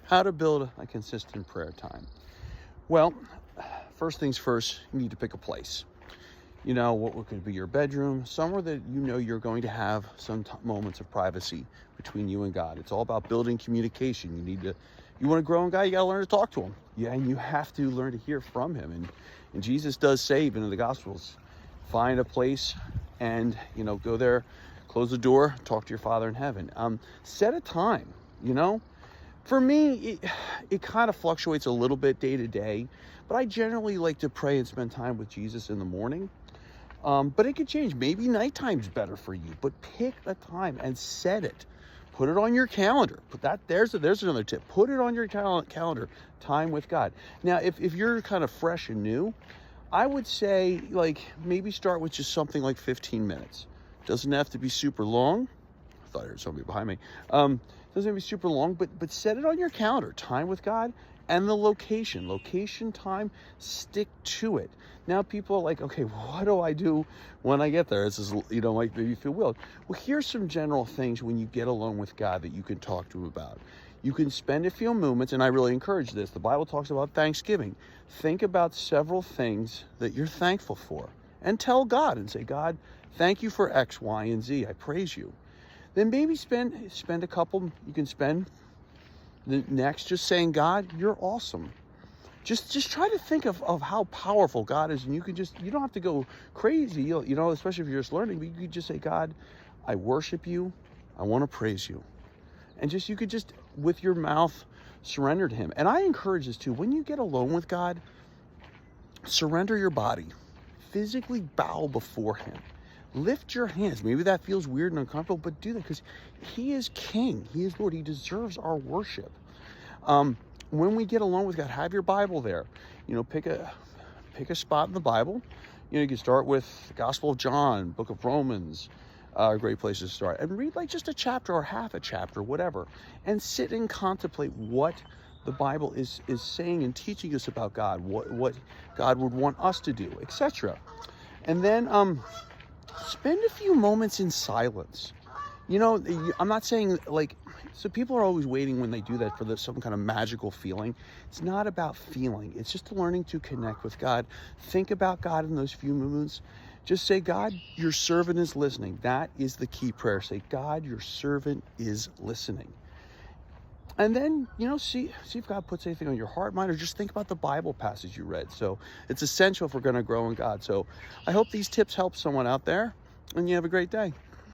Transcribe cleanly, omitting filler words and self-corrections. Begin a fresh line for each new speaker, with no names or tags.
How to build a consistent prayer time. Well, first things first, you need to pick a place. What could be your bedroom, somewhere that you're going to have some moments of privacy between you and God. It's all about building communication. You want to grow in God, you got to learn to talk to him. Yeah, and you have to learn to hear from him. And Jesus does say, even in the Gospels, find a place and, go there, close the door, talk to your Father in heaven. Set a time, For me, it kind of fluctuates a little bit day to day, but I generally like to pray and spend time with Jesus in the morning. But it could change. Maybe nighttime's better for you, but pick a time and set it. Put it on your calendar. There's another tip. Put it on your calendar, time with God. Now, if you're kind of fresh and new, I would say maybe start with just something like 15 minutes. Doesn't have to be super long. I thought I heard somebody behind me. Doesn't have to be super long, but set it on your calendar, time with God, and the location, time, stick to it. Now people are like, okay, what do I do when I get there? This is, might maybe feel weird. Well, here's some general things when you get alone with God that you can talk to him about. You can spend a few moments, and I really encourage this. The Bible talks about Thanksgiving. Think about several things that you're thankful for and tell God and say, God, thank you for X, Y, and Z. I praise you. Then maybe spend a couple, you can spend the next just saying, God, you're awesome. Just try to think of how powerful God is, and you don't have to go crazy, especially if you're just learning, but you could just say, God, I worship you. I want to praise you. And you could just, with your mouth, surrender to him. And I encourage this too. When you get alone with God, surrender your body. Physically bow before him. Lift your hands. Maybe that feels weird and uncomfortable, but do that because he is King. He is Lord. He deserves our worship. When we get alone with God, have your Bible there. Pick a spot in the Bible. You can start with the Gospel of John, Book of Romans, great places to start. And read just a chapter or half a chapter, whatever. And sit and contemplate what the Bible is saying and teaching us about God, what God would want us to do, etc. And then spend a few moments in silence. I'm not saying so people are always waiting when they do that for some kind of magical feeling. It's not about feeling. It's just learning to connect with God. Think about God in those few moments. Just say, God, your servant is listening. That is the key prayer. Say, God, your servant is listening. And then, see if God puts anything on your heart, mind, or just think about the Bible passage you read. So it's essential if we're going to grow in God. So I hope these tips help someone out there, and you have a great day.